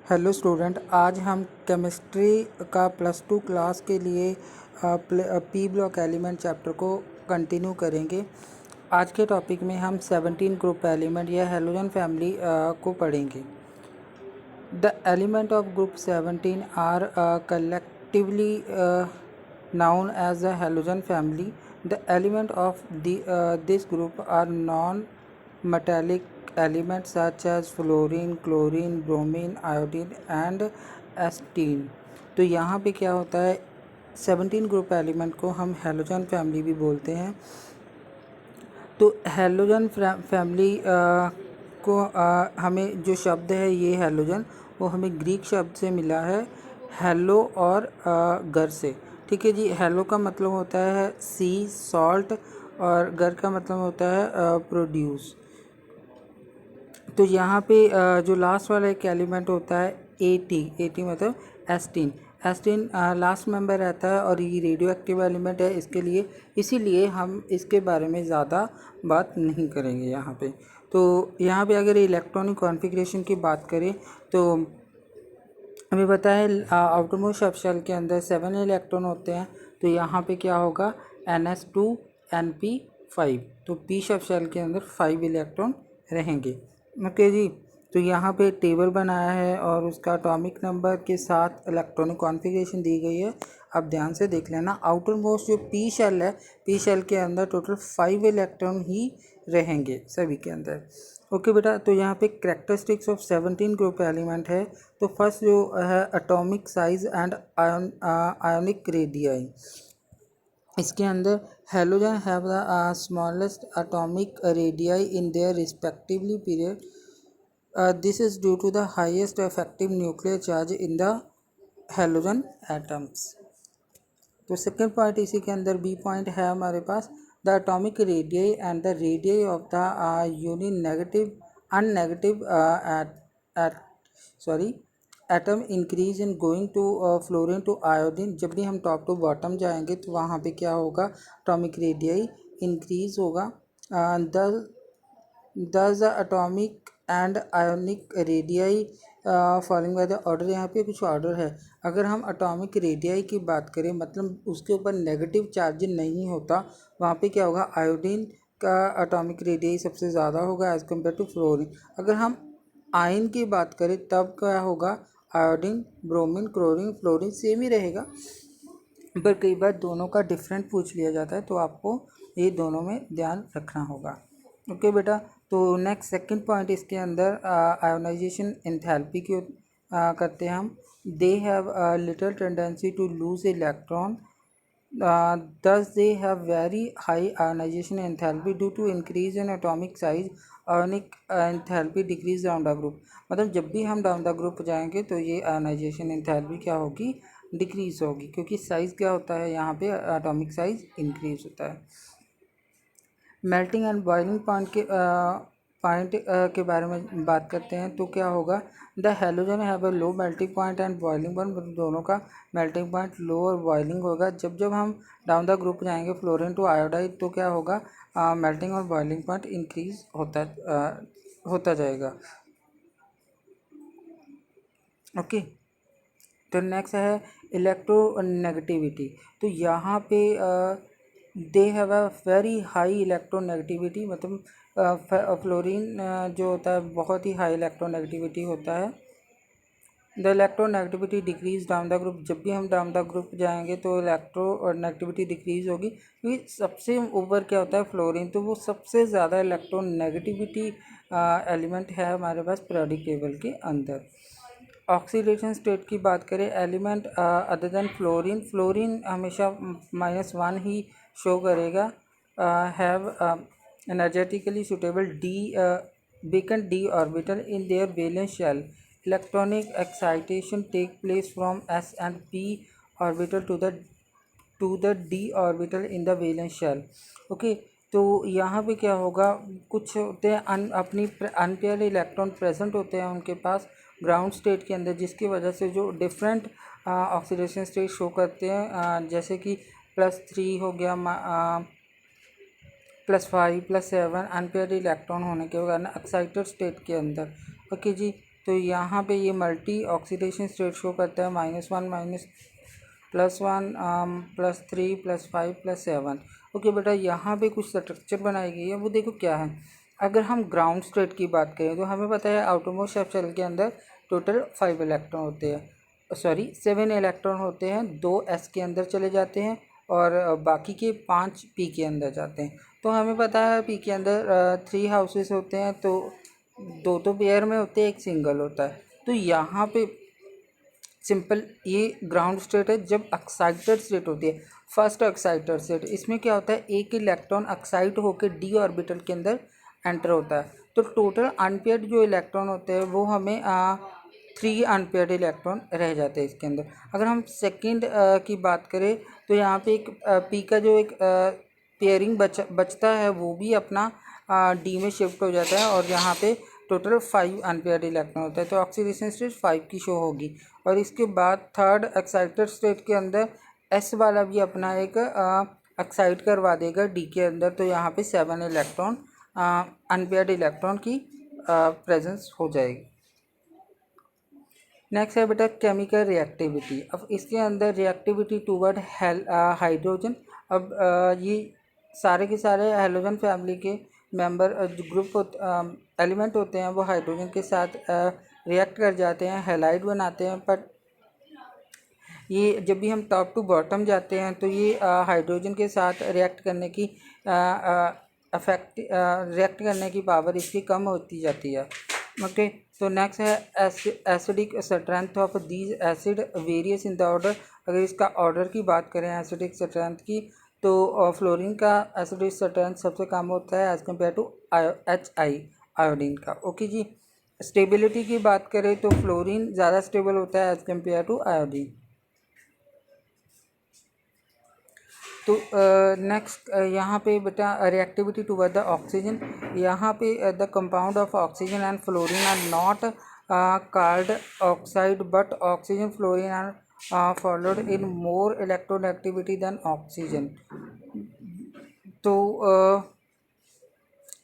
Hello student, आज हम chemistry का +2 क्लास के लिए पी ब्लॉक एलिमेंट चैप्टर को कंटिन्यू करेंगे। आज के टॉपिक में हम 17 ग्रुप एलिमेंट या हैलोजन फैमिली को पढ़ेंगे। The element of group 17 are collectively known as the halogen family. The element of this group are non-metallic elements such as fluorine, chlorine, bromine, iodine and एस्टीन। तो यहाँ पे क्या होता है, 17 ग्रुप एलिमेंट को हम हैलोजन फैमिली भी बोलते हैं। तो हैलोजन फैमिली को हमें जो शब्द है ये हैलोजन, वो हमें ग्रीक शब्द से मिला है, हेलो और गर से। ठीक है जी। हेलो का मतलब होता है सी सॉल्ट और गर का मतलब होता है प्रोड्यूस। तो यहाँ पे जो लास्ट वाला एक एलिमेंट होता है एटी मतलब एस्टीन। एस्टीन लास्ट मेंबर रहता है और ये रेडियो एक्टिव एलिमेंट है, इसीलिए हम इसके बारे में ज़्यादा बात नहीं करेंगे यहाँ पे। तो यहाँ पे अगर इलेक्ट्रॉनिक कॉन्फ़िगरेशन की बात करें तो हमें पता है आउटरमोस्ट सब शेल के अंदर 7 इलेक्ट्रॉन होते हैं। तो यहाँ पे क्या होगा NS2 NP5। तो पी सब शेल के अंदर 5 इलेक्ट्रॉन रहेंगे। ओके जी। तो यहाँ पे टेबल बनाया है और उसका एटॉमिक नंबर के साथ इलेक्ट्रॉनिक कॉन्फ़िगरेशन दी गई है। अब ध्यान से देख लेना। आउटर मोस्ट जो पी शेल है, पी शेल के अंदर टोटल 5 इलेक्ट्रॉन ही रहेंगे सभी के अंदर। ओके बेटा, तो यहाँ पे कैरेक्टरिस्टिक्स ऑफ 17 ग्रुप एलिमेंट है। तो फर्स्ट जो है atomic size and ionic radii. इसके अंदर halogen have the smallest atomic radii in their respectively period. This is due to the highest effective nuclear charge in the halogen atoms. तो second point इसी के अंदर B point है हमारे पास, the atomic radii and the radii of the unit negative unnegative atom increase in going to fluorine to iodine. जब भी हम टॉप टू बॉटम जाएंगे तो वहाँ पे क्या होगा, एटॉमिक रेडियाई इंक्रीज होगा। दस the atomic and ionic radii following by the order. यहाँ पे कुछ ऑर्डर है। अगर हम एटॉमिक रेडियाई की बात करें, मतलब उसके ऊपर नेगेटिव चार्ज नहीं होता, वहाँ पे क्या होगा, आयोडीन का एटॉमिक रेडियाई सबसे ज़्यादा होगा एज़ कम्पेयर टू फ्लोरीन। अगर हम आयन की बात करें तब क्या होगा, iodine, bromine, chlorine, fluorine same ही रहेगा, पर कई बार दोनों का डिफरेंट पूछ लिया जाता है, तो आपको ये दोनों में ध्यान रखना होगा। ओके बेटा, तो नेक्स्ट सेकंड पॉइंट इसके अंदर आयोनाइजेशन एंथैल्पी की करते हैं हम। They have little tendency to lose electron, thus they have very high ionization enthalpy due to increase in atomic size. Ionic enthalpy decrease down the group, मतलब जब भी हम डाउन द ग्रुप जाएंगे तो ये आयोनाइजेशन एंथैल्पी क्या होगी, decrease होगी, क्योंकि साइज़ क्या होता है यहाँ पे, एटॉमिक साइज इंक्रीज होता है। मेल्टिंग एंड बॉइलिंग पॉइंट के बारे में बात करते हैं तो क्या होगा, the halogen have a low melting point and boiling point, मतलब दोनों का मेल्टिंग पॉइंट लो और बॉइलिंग होगा। जब जब हम डाउन द ग्रुप जाएंगे फ्लोरीन टू आयोडाइड तो क्या होगा, मेल्टिंग और बॉइलिंग पॉइंट इंक्रीज होता जाएगा। ओके, तो नेक्स्ट है इलेक्ट्रोनेगेटिविटी। तो यहाँ पे they have a very high electronegativity, मतलब फ्लोरीन जो होता है बहुत ही हाई इलेक्ट्रोनेगेटिविटी होता है। The electronegativity decrease down the group, जब भी हम डाउन द ग्रुप जाएंगे तो इलेक्ट्रोनेगेटिविटी डिक्रीज होगी, क्योंकि सबसे ऊपर क्या होता है फ्लोरीन, तो वो सबसे ज़्यादा इलेक्ट्रोनेगेटिविटी एलिमेंट है हमारे पास पीरियोडिक टेबल के अंदर। ऑक्सीडेशन स्टेट की बात करें, एलिमेंट अदर देन फ्लोरीन हमेशा -1 ही शो करेगा। Have energetically suitable vacant d orbital in their valence shell. Electronic excitation take place from s and p orbital to the d orbital in the valence shell. Okay, तो यहाँ पे क्या होगा, कुछ होते हैं अपनी अनपेयर इलेक्ट्रॉन प्रेजेंट होते हैं उनके पास ग्राउंड स्टेट के अंदर, जिसकी वजह से जो डिफरेंट ऑक्सीडेशन स्टेट शो करते हैं, जैसे कि +3 हो गया, +5 +7 अनपेयर इलेक्ट्रॉन होने के कारण एक्साइटेड स्टेट के अंदर। ओके जी, तो यहाँ पे ये मल्टी ऑक्सीडेशन स्टेट शो करता है -1 +1 +3 +5 +7। ओके बेटा, यहाँ पे कुछ स्ट्रक्चर बनाई गई है, वो देखो क्या है। अगर हम ग्राउंड स्टेट की बात करें तो हमें पता है आउटरमोस्ट शेल के अंदर टोटल 5 इलेक्ट्रॉन होते हैं, सॉरी 7 इलेक्ट्रॉन होते हैं। 2 एस के अंदर चले जाते हैं और बाकी के 5 पी के अंदर जाते हैं। तो हमें पता है पी के अंदर 3 हाउसेस होते हैं, तो 2 पेयर में होते हैं, एक सिंगल होता है। तो यहाँ पे सिंपल ये ग्राउंड स्टेट है। जब एक्साइटेड स्टेट होती है, फर्स्ट एक्साइटेड स्टेट, इसमें क्या होता है, एक इलेक्ट्रॉन एक्साइट होकर डी ऑर्बिटल के अंदर एंटर होता है। तो टोटल अनपेयर्ड जो इलेक्ट्रॉन होते हैं वो हमें 3 अनपेयर्ड इलेक्ट्रॉन रह जाते हैं इसके अंदर। अगर हम सेकेंड की बात करें तो यहाँ पे एक पी का जो एक पेयरिंग बचता है वो भी अपना डी में शिफ्ट हो जाता है और यहाँ पे टोटल 5 अनपेयर्ड इलेक्ट्रॉन होता है। तो ऑक्सीडेशन स्टेट 5 की शो होगी। और इसके बाद थर्ड एक्साइटेड स्टेट के अंदर एस वाला भी अपना एक एक्साइट करवा देगा डी के अंदर। तो यहाँ पे 7 इलेक्ट्रॉन अनपेयर्ड इलेक्ट्रॉन की प्रेजेंस हो जाएगी। नेक्स्ट है बेटा केमिकल रिएक्टिविटी। अब इसके अंदर रिएक्टिविटी टूवर्ड हाइड्रोजन। अब ये सारे के सारे हैलोजन फैमिली के मेंबर जो ग्रुप एलिमेंट होते हैं वो हाइड्रोजन के साथ रिएक्ट कर जाते हैं, हैलाइड बनाते हैं। पर ये जब भी हम टॉप टू बॉटम जाते हैं तो ये हाइड्रोजन के साथ रिएक्ट करने की रिएक्ट करने की पावर इसकी कम होती जाती है। ओके, तो नेक्स्ट है acidic strength of these acid various in the order. अगर इसका ऑर्डर की बात करें एसिडिक स्ट्रेंथ की, तो फ्लोरीन का एसिडिक स्ट्रेंथ सबसे कम होता है एज कम्पेयर टू आयोडीन का। ओके जी। स्टेबिलिटी की बात करें तो फ्लोरीन ज़्यादा स्टेबल होता है एज कम्पेयर टू आयोडीन। तो नेक्स्ट यहाँ पे बेटा रिएक्टिविटी टुवर्ड द ऑक्सीजन। यहाँ पे the compound of oxygen and fluorine are not called oxide but oxygen fluorine are followed in more electronegativity than oxygen. तो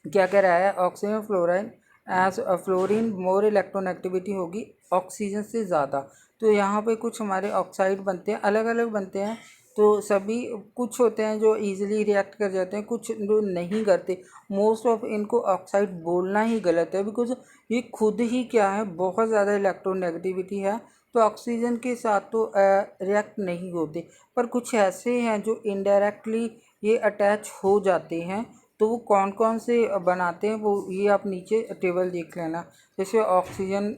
क्या कह रहा है, oxygen fluorine as fluorine more electronegativity होगी ऑक्सीजन से ज़्यादा। तो यहाँ पे कुछ हमारे ऑक्साइड बनते हैं, अलग अलग बनते हैं। तो सभी कुछ होते हैं जो इजीली रिएक्ट कर जाते हैं, कुछ जो नहीं करते। मोस्ट ऑफ इनको ऑक्साइड बोलना ही गलत है, बिकॉज ये खुद ही क्या है, बहुत ज़्यादा इलेक्ट्रोनेगेटिविटी है। तो ऑक्सीजन के साथ तो रिएक्ट नहीं होते। पर कुछ ऐसे हैं जो इनडायरेक्टली ये अटैच हो जाते हैं। तो वो कौन कौन से बनाते हैं वो ये आप नीचे टेबल देख लेना। जैसे ऑक्सीजन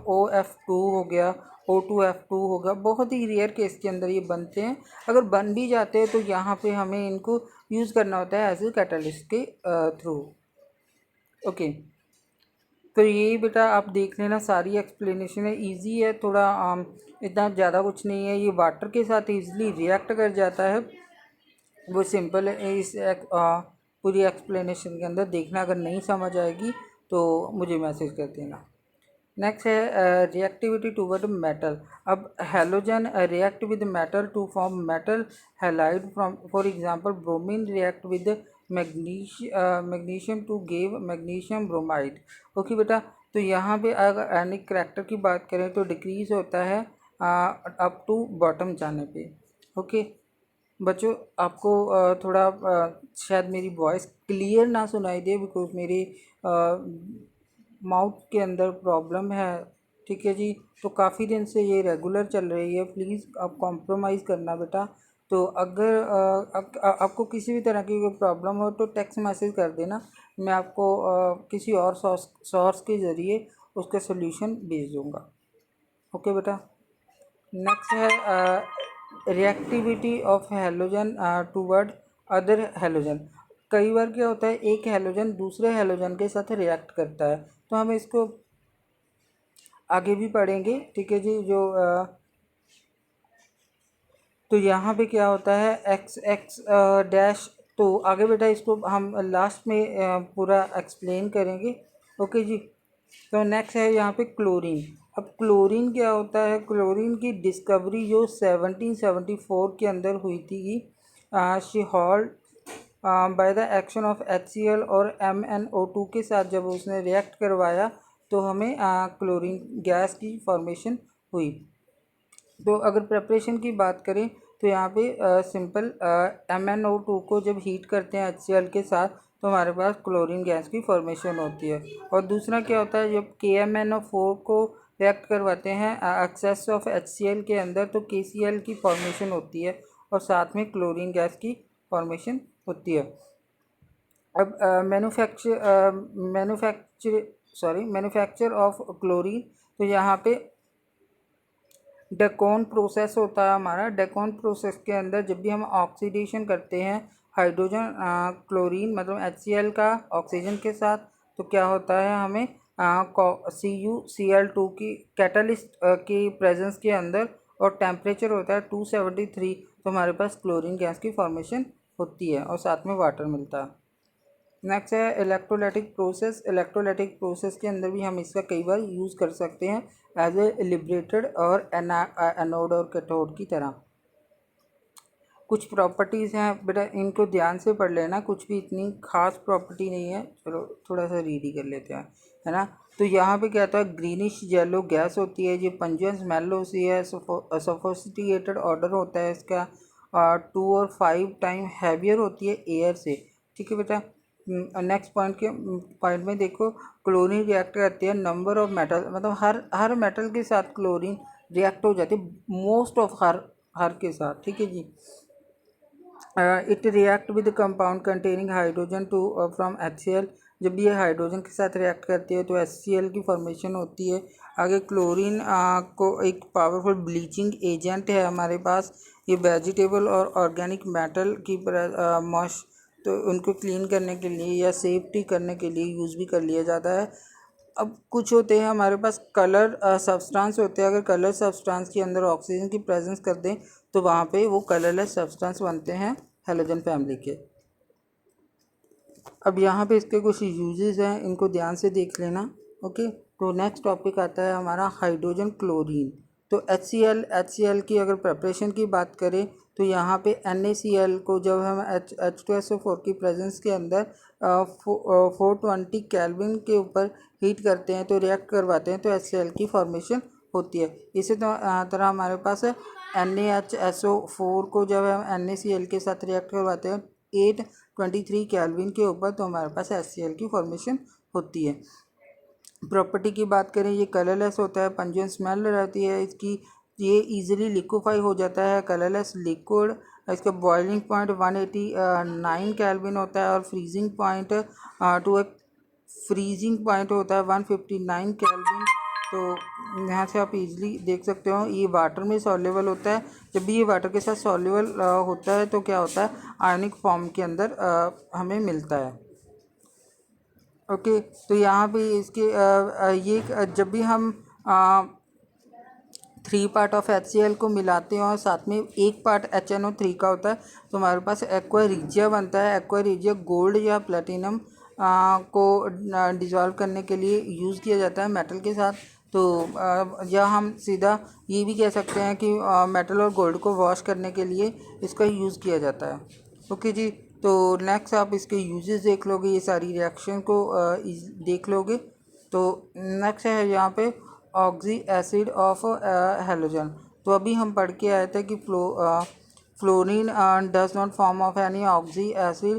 OF2 हो गया, O2F2 हो गया। बहुत ही रेयर केस के अंदर ये बनते हैं। अगर बन भी जाते हैं तो यहाँ पे हमें इनको यूज़ करना होता है एज ए कैटलिस्ट के थ्रू। ओके, तो ये बेटा आप देख लेना, सारी एक्सप्लेनेशन है, इजी है थोड़ा, इतना ज़्यादा कुछ नहीं है। ये वाटर के साथ इजीली रिएक्ट कर जाता है, वो सिंपल है। इस पूरी एक्सप्लेनेशन के अंदर देखना, अगर नहीं समझ आएगी तो मुझे मैसेज कर देना। नेक्स्ट है रिएक्टिविटी टूवर्ड मेटल। अब halogen react with metal to form metal halide from, for example bromine react with magnesium to give magnesium bromide. Okay बेटा, तो यहाँ पे अगर आयनिक करैक्टर की बात करें तो डिक्रीज होता है अप टू बॉटम जाने पे। ओके बच्चों, आपको थोड़ा शायद मेरी वॉइस क्लियर ना सुनाई दे, बिकॉज मेरी माउथ के अंदर प्रॉब्लम है। ठीक है जी, तो काफ़ी दिन से ये रेगुलर चल रही है। प्लीज़ आप कॉम्प्रोमाइज़ करना बेटा। तो अगर आपको किसी भी तरह की कोई प्रॉब्लम हो तो टेक्स्ट मैसेज कर देना, मैं आपको किसी और सोर्स के ज़रिए उसका सोल्यूशन भेज दूँगा। ओके बेटा। नेक्स्ट है reactivity of halogen toward other halogen. कई बार क्या होता है, एक हैलोजन दूसरे हैलोजन के साथ रिएक्ट करता है, तो हम इसको आगे भी पढ़ेंगे। ठीक है जी। जो तो यहाँ पे क्या होता है XX डैश, तो आगे बेटा इसको हम लास्ट में पूरा एक्सप्लेन करेंगे। ओके जी। तो नेक्स्ट है यहाँ पे क्लोरीन। अब क्लोरीन क्या होता है, क्लोरीन की डिस्कवरी जो 1774 के अंदर हुई थी, she hold by the action of HCl और MnO2 के साथ जब उसने रिएक्ट करवाया तो हमें क्लोरीन गैस की फॉर्मेशन हुई। तो अगर प्रेपरेशन की बात करें तो यहाँ पे सिंपल MnO2 को जब हीट करते हैं HCl के साथ तो हमारे पास क्लोरीन गैस की फॉर्मेशन होती है। और दूसरा क्या होता है, जब KMnO4 को रिएक्ट करवाते हैं एक्सेस ऑफ HCl के अंदर तो KCl की फॉर्मेशन होती है और साथ में क्लोरीन गैस की फॉर्मेशन होती है। अब मैन्युफैक्चर ऑफ क्लोरीन, तो यहाँ पे डेकोन प्रोसेस होता है हमारा। डेकोन प्रोसेस के अंदर जब भी हम ऑक्सीडेशन करते हैं हाइड्रोजन क्लोरीन मतलब HCl का ऑक्सीजन के साथ, तो क्या होता है, हमें CuCl2 की कैटलिस्ट की प्रेजेंस के अंदर और टेम्परेचर होता है 273, तो हमारे पास क्लोरीन गैस की फॉर्मेशन होती है और साथ में वाटर मिलता है। नेक्स्ट है इलेक्ट्रोलाइटिक प्रोसेस। इलेक्ट्रोलाइटिक प्रोसेस के अंदर भी हम इसका कई बार यूज़ कर सकते हैं एज ए लिबरेटेड और एनोड और कैथोड की तरह। कुछ प्रॉपर्टीज़ हैं बेटा, इनको ध्यान से पढ़ लेना, कुछ भी इतनी खास प्रॉपर्टी नहीं है। चलो थोड़ा सा रीड ही कर लेते हैं, है ना। तो यहाँ पे क्या होता है, ग्रीनिश येलो गैस होती है, ये पंजेंट स्मेल होती है, सोफिस्टिकेटेड ऑर्डर होता है इसका, 2 और 5 टाइम हैवियर होती है एयर से। ठीक है बेटा। नेक्स्ट पॉइंट में देखो, क्लोरीन रिएक्ट करती है नंबर ऑफ मेटल, मतलब हर मेटल के साथ क्लोरीन रिएक्ट हो जाती है, मोस्ट ऑफ हर के साथ। ठीक है जी। It react with compound containing hydrogen to from HCl। जब भी ये हाइड्रोजन के साथ रिएक्ट करती है तो HCl की फॉर्मेशन होती है। आगे क्लोरीन को एक पावरफुल ब्लीचिंग एजेंट है हमारे पास। ये वेजिटेबल और ऑर्गेनिक मेटल की मॉश तो उनको क्लीन करने के लिए या सेफ्टी करने के लिए यूज़ भी कर लिया जाता है। अब कुछ होते हैं हमारे पास कलर सब्सटेंस होते हैं। अगर कलर सब्सटेंस के अंदर ऑक्सीजन की प्रेजेंस कर दें तो वहाँ पे वो कलरलेस सब्सटेंस बनते हैं हैलोजन फैमिली के। अब यहाँ पे इसके कुछ यूजेस हैं, इनको ध्यान से देख लेना। ओके, तो नेक्स्ट टॉपिक आता है हमारा हाइड्रोजन क्लोरीन। तो HCl की अगर प्रिपरेशन की बात करें तो यहाँ पे NaCl को जब हम H2SO4 की प्रेजेंस के अंदर 420 केल्विन के ऊपर हीट करते हैं तो रिएक्ट करवाते हैं तो HCl की फॉर्मेशन होती है। इसी तरह हमारे पास NaHSO4 को जब हम NaCl के साथ रिएक्ट करवाते हैं 823 केल्विन के ऊपर तो हमारे पास HCl की फॉर्मेशन होती है। प्रॉपर्टी की बात करें, ये कलरलेस होता है, पंजेंट स्मेल रहती है इसकी, ये इजीली लिक्विफाई हो जाता है, कलरलेस लिक्विड। इसका बॉइलिंग पॉइंट 189 केल्विन होता है और फ्रीजिंग पॉइंट होता है 159 केल्विन। तो यहाँ से आप इजीली देख सकते हो ये वाटर में सॉल्युबल होता है। जब भी ये वाटर के साथ सॉल्युबल होता है तो क्या होता है, आयनिक फॉर्म के अंदर हमें मिलता है। ओके, तो यहाँ पे इसके ये जब भी हम 3 पार्ट ऑफ HCl को मिलाते हैं और साथ में 1 पार्ट HNO3 का होता है तो हमारे पास एक्वा रिजिया बनता है। एक्वा रिजिया गोल्ड या प्लेटिनम को डिज़ोल्व करने के लिए यूज़ किया जाता है मेटल के साथ। तो या हम सीधा ये भी कह सकते हैं कि मेटल और गोल्ड को वॉश करने के लिए इसका यूज़ किया जाता है। ओके जी, तो नेक्स्ट आप इसके यूजेस देख लोगे, ये सारी रिएक्शन को देख लोगे। तो नेक्स्ट है यहाँ पे ऑक्सी एसिड ऑफ हैलोजन। तो अभी हम पढ़ के आए थे कि fluorine does not form of any oxy acid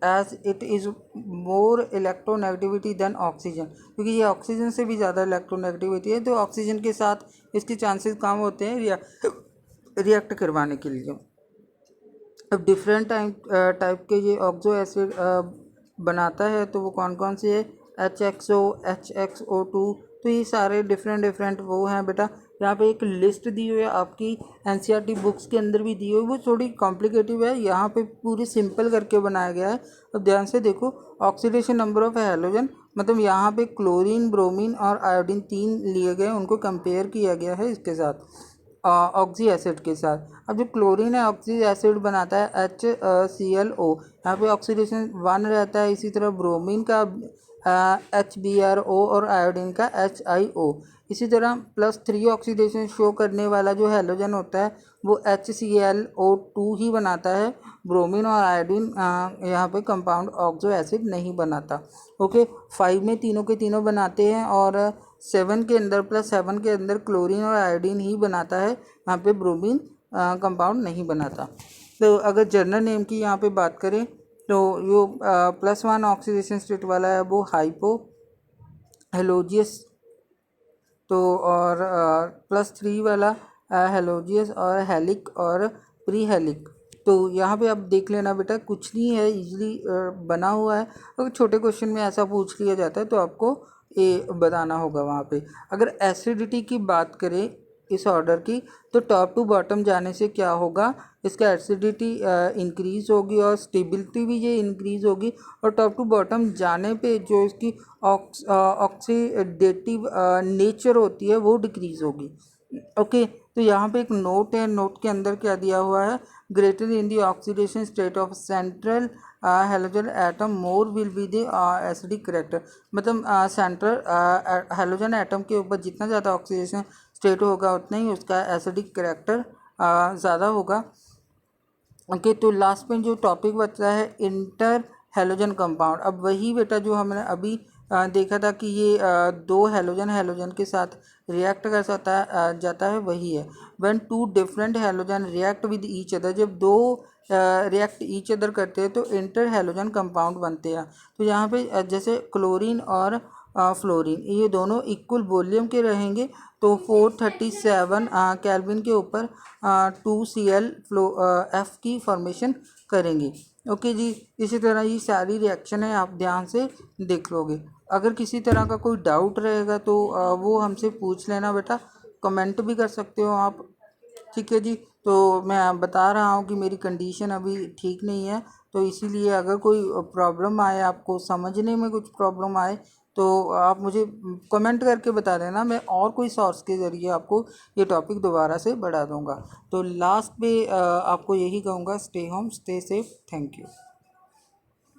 as it is more electronegativity than oxygen, क्योंकि ये ऑक्सीजन से भी ज़्यादा इलेक्ट्रोनेगेटिविटी है तो ऑक्सीजन के साथ इसके चांसेस कम होते हैं रिएक्ट करवाने के लिए। अब डिफरेंट टाइप के ये ऑक्सो एसिड बनाता है तो वो कौन कौन से है, HXO, HXO2। तो ये सारे डिफरेंट वो हैं बेटा। यहाँ पे एक लिस्ट दी हुई है आपकी NCERT बुक्स के अंदर भी दी हुई है, वो थोड़ी कॉम्प्लिकेटिव है, यहाँ पे पूरी सिंपल करके बनाया गया है। अब ध्यान से देखो, ऑक्सीडेशन नंबर ऑफ हैलोजन, मतलब यहाँ पे क्लोरीन, ब्रोमीन और आयोडीन 3 लिए गए, उनको कंपेयर किया गया है इसके साथ ऑक्सी एसिड के साथ। अब जो क्लोरीन है ऑक्सी एसिड बनाता है HClO, यहाँ पे ऑक्सीडेशन 1 रहता है। इसी तरह ब्रोमीन का HBrO और आयोडीन का HIO। इसी तरह +3 ऑक्सीडेशन शो करने वाला जो हैलोजन होता है वो HClO2 ही बनाता है, ब्रोमीन और आयोडीन यहाँ पे कंपाउंड ऑक्सो एसिड नहीं बनाता। ओके, 5 में तीनों के तीनों बनाते हैं और 7 के अंदर +7 के अंदर क्लोरीन और आयोडीन ही बनाता है, यहाँ पे ब्रोमीन कंपाउंड नहीं बनाता। तो अगर जर्नल नेम की यहाँ पे बात करें तो जो +1 ऑक्सीडेशन स्टेट वाला है वो हाइपो हेलोजियस, तो और +3 वाला हेलोजियस और हेलिक और प्री हेलिक। तो यहाँ पे आप देख लेना बेटा, कुछ नहीं है, इजीली बना हुआ है। अगर छोटे क्वेश्चन में ऐसा पूछ लिया जाता है तो आपको ये बताना होगा वहाँ पे। अगर एसिडिटी की बात करें इस ऑर्डर की, तो टॉप टू बॉटम जाने से क्या होगा, इसका एसिडिटी इंक्रीज होगी और स्टेबिलिटी भी ये इंक्रीज होगी, और टॉप टू बॉटम जाने पे जो इसकी ऑक्सीडेटिव नेचर होती है वो डिक्रीज होगी। ओके, तो यहाँ पे एक नोट है, नोट के अंदर क्या दिया हुआ है, greater in the oxidation state of central halogen atom more will be the acidic character. मतलब सेंट्रल हेलोजन एटम के ऊपर जितना ज़्यादा ऑक्सीडेशन स्टेट होगा उतना ही उसका एसिडिक करेक्टर ज़्यादा होगा। ओके, तो लास्ट में जो टॉपिक बचा है इंटर हेलोजन कंपाउंड। अब वही बेटा जो हमने अभी देखा था कि ये दो हेलोजन के साथ रिएक्ट कर सकता है जाता है, वही है। When two different halogen react with each other, जब दो रिएक्ट ईच अदर करते हैं तो इंटर हेलोजन कंपाउंड बनते हैं। तो यहाँ पे जैसे क्लोरीन और फ्लोरीन ये दोनों इक्वल वॉल्यूम के रहेंगे, तो 437 केल्विन के ऊपर 2Cl F की फॉर्मेशन करेंगे। ओके जी, इसी तरह ये सारी रिएक्शन है, आप ध्यान से देख लोगे। अगर किसी तरह का कोई डाउट रहेगा तो वो हमसे पूछ लेना बेटा, कमेंट भी कर सकते हो आप। ठीक है जी, तो मैं बता रहा हूँ कि मेरी कंडीशन अभी ठीक नहीं है, तो इसीलिए अगर कोई प्रॉब्लम आए, आपको समझने में कुछ प्रॉब्लम आए, तो आप मुझे कमेंट करके बता देना, मैं और कोई सोर्स के ज़रिए आपको ये टॉपिक दोबारा से बढ़ा दूँगा। तो लास्ट पे आपको यही कहूँगा, stay home, stay safe, thank you.